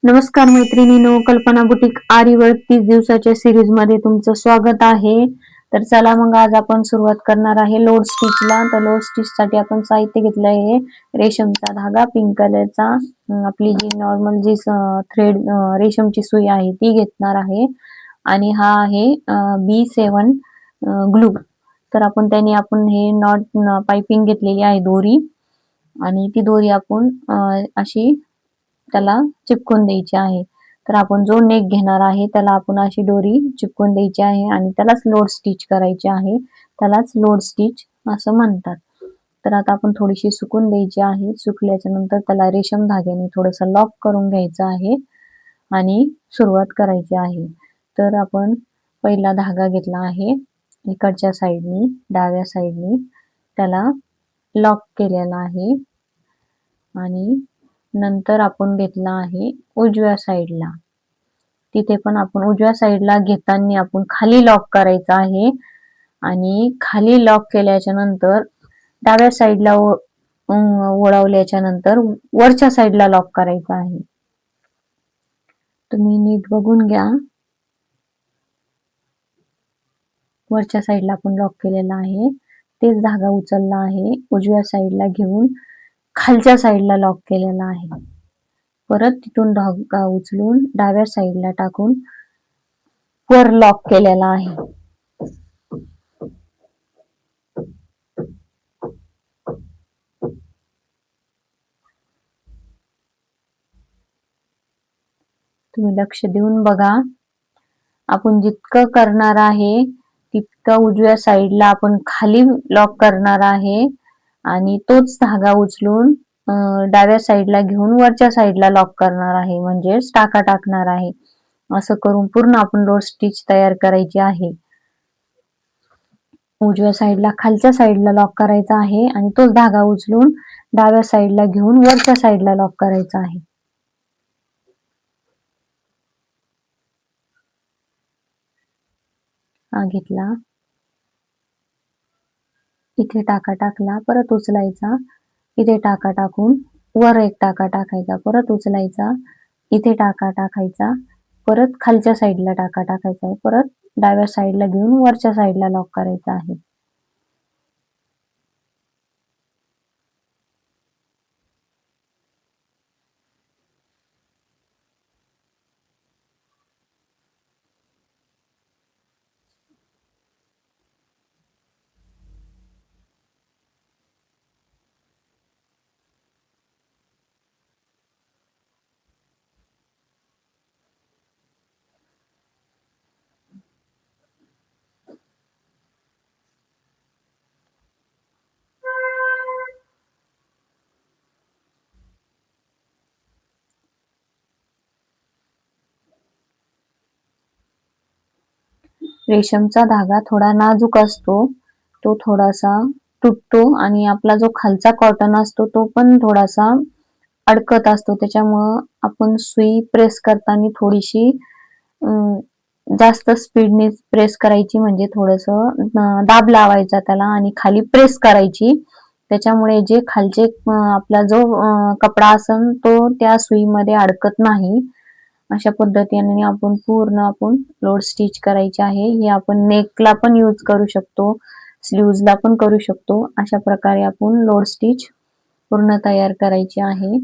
नमस्कार मैत्रिणींनो, कल्पना बुटीक आरीवर्क 30 दिवसाच्या सिरीज मध्ये तुमचं स्वागत आहे. तर चला मग आज आपण सुरुवात करणार आहे लोड स्टिचला. तर लोड स्टिच साठी आपण साहित्य घेतलं आहे रेशमचा धागा पिंक कलरचा, आपली जी नॉर्मल जी थ्रेड रेशमची सुई आहे ती घेणार आहे आणि हा आहे B7 ग्लू. तर आपण त्याने आपण हे नॉट पाइपिंग घेतलेली आहे दोरी आणि ती दोरी आपण अशी त्याला चिपकून द्यायची आहे. तर आपण जो नेक घेणार आहे त्याला आपण अशी दोरी चिपकून द्यायची आहे आणि त्यालाच लोड स्टिच करायची आहे. त्यालाच लोड स्टिच असं म्हणतात. तर आता आपण थोडीशी सुकून द्यायची आहे. सुकल्याच्या नंतर त्याला रेशम धाग्याने थोडस लॉक करून घ्यायचं आहे आणि सुरुवात करायची आहे. तर आपण पहिला धागा घेतला आहे इकडच्या साईडनी, डाव्या साईडनी त्याला लॉक केलेला आहे आणि नंतर आपण घेतला आहे उजव्या साईडला. तिथे पण आपण उजव्या साईडला घेताना आपण खाली लॉक करायचा आहे आणि खाली लॉक केल्याच्या नंतर डाव्या साईडला वळवल्याच्या नंतर वरच्या साईडला लॉक करायचा आहे. तुम्ही नीट बघून घ्या. वरच्या साईडला आपण लॉक केलेला आहे. तेच धागा उचलला आहे उजव्या साईडला घेऊन खालच्या साईडला लॉक केलेला आहे. परत तिथून धागा उचलून डाव्या साईडला टाकून वर लॉक केलेला आहे. तुम्ही लक्ष देऊन बघा. आपण जितकं करणार आहे तितकं उजव्या साईडला आपण खाली लॉक करणार आहे आणि तोच धागा उचलून डाव्या साईडला घेऊन वरच्या साईडला लॉक करणार आहे, म्हणजे टाका टाकणार आहे. असं करून पूर्ण आपण लोड स्टिच तयार करायची आहे. उजव्या साईडला खालच्या साईडला लॉक करायचा आहे आणि तोच धागा उचलून डाव्या साईडला घेऊन वरच्या साईडला लॉक करायचा आहे. हा घेतला, इथे टाका टाकला, परत उचलायचा, इथे टाका टाकून वर एक टाका टाकायचा, परत उचलायचा, इथे टाका टाकायचा, परत खालच्या साईडला टाका टाकायचा आहे, परत डाव्या साईडला घेऊन वरच्या साईडला लॉक करायचा आहे. रेशमचा धागा थोडा नाजूक असतो, तो थोडासा तुटतो आणि आपला जो खालचा कॉटन असतो तो पण थोडासा अडकत असतो. त्याच्यामुळं आपण सुई प्रेस करताना थोडीशी जास्त स्पीडने प्रेस करायची, म्हणजे थोडस दाब लावायचा त्याला आणि खाली प्रेस करायची. त्याच्यामुळे जे खालचे आपला जो कपडा असेल तो त्या सुईमध्ये अडकत नाही. अशा पद्धतीने आपण पूर्ण लोड स्टिच करायची आहे. हे आपण नेकला पण यूज करू शकतो, स्लीव्हजला पण करू शकतो. अशा प्रकारे आपण लोड स्टिच पूर्ण तयार करायची आहे.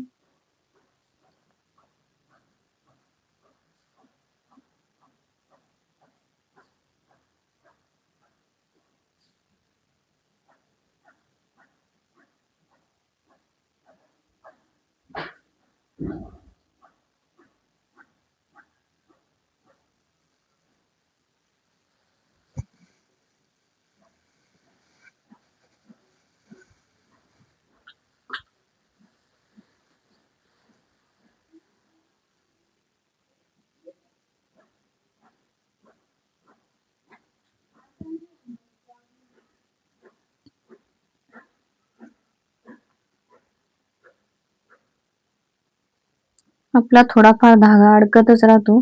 आपला थोडाफार धागा अडकतच राहतो,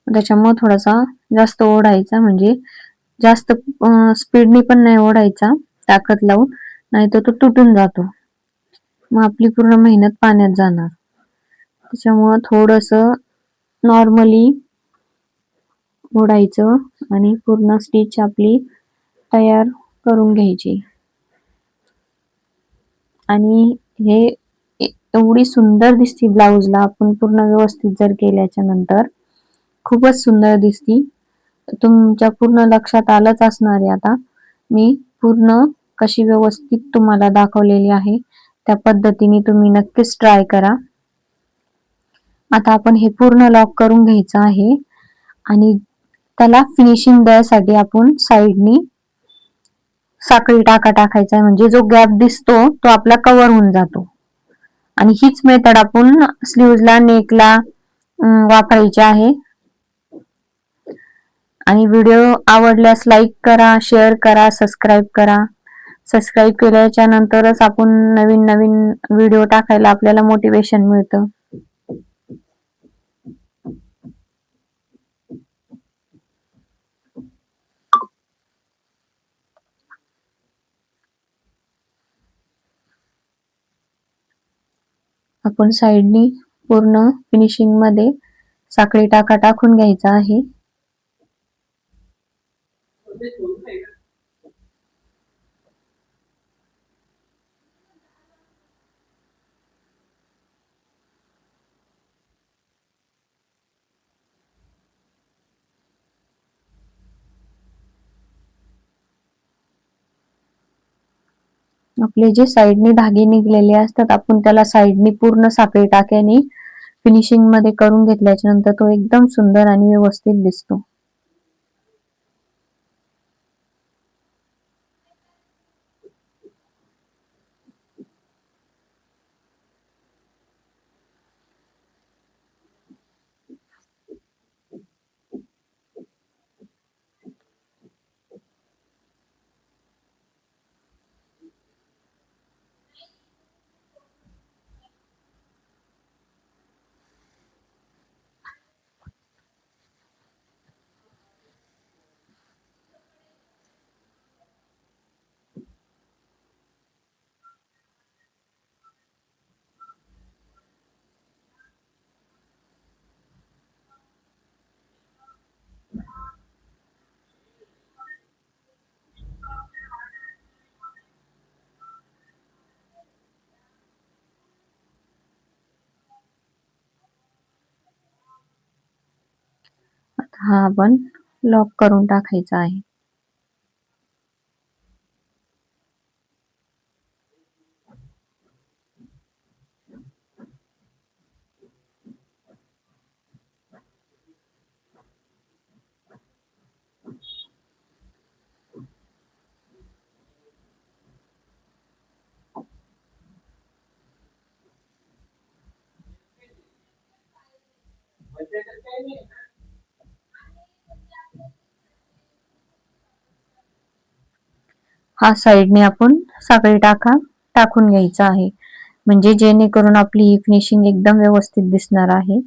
त्याच्यामुळे थोडासा जास्त ओढायचा, म्हणजे जास्त स्पीडनी पण नाही ओढायचा ताकद लावून, नाही तर तो तुटून जातो. मग आपली पूर्ण मेहनत पाण्यात जाणार. त्याच्यामुळं थोडस नॉर्मली ओढायचं आणि पूर्ण स्टिच आपली तयार करून घ्यायची. आणि हे एवढी सुंदर दिसती ब्लाउजला आपण पूर्ण व्यवस्थित जर केल्याच्या नंतर, खूपच सुंदर दिसती. तुमच्या पूर्ण लक्षात आलंच असणार आहे आता मी पूर्ण कशी व्यवस्थित तुम्हाला दाखवलेली आहे. त्या पद्धतीने तुम्ही नक्कीच ट्राय करा. आता आपण हे पूर्ण लॉक करून घ्यायचं आहे आणि त्याला फिनिशिंग द्यायसाठी आपण साइडनी साखळी टाका टाकायचा आहे, म्हणजे जो गॅप दिसतो तो आपला कव्हर होऊन जातो. आणि हीच मेथड आपण स्लीव्हजला नेकला वापरायची आहे. आणि व्हिडिओ आवडल्यास लाईक करा, शेअर करा, सबस्क्राईब करा. सबस्क्राईब केल्याच्या नंतरच आपण नवीन नवीन व्हिडिओ टाकायला आपल्याला मोटिवेशन मिळतं. आपण साइडनी पूर्ण फिनिशिंग मध्ये साखळी टाका टाकून घ्यायचा आहे. आपले जे साइडनी धागे निघलेले असतात आपण त्याला साइडनी पूर्ण साखळी टाक्याने फिनिशिंग मध्ये करून घेतल्याच्या नंतर तो एकदम सुंदर आणि व्यवस्थित दिसतो. हा आपण लॉक करून टाकायचा आहे. हा साइडने आपण साखळी टाका टाकून घ्यायचा आहे, म्हणजे जेणेकरून आपली ही फिनिशिंग एकदम व्यवस्थित दिसणार आहे.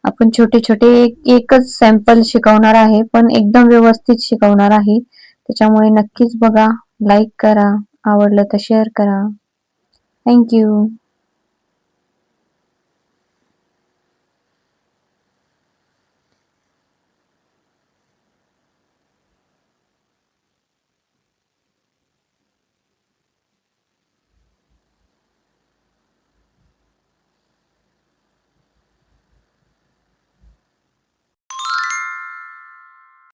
आपण छोटे छोटे एकच सॅम्पल शिकवणार आहे, पण एकदम व्यवस्थित शिकवणार आहे. त्याच्यामुळे नक्कीच बघा, लाईक करा, आवडलं तर शेअर करा. थँक्यू.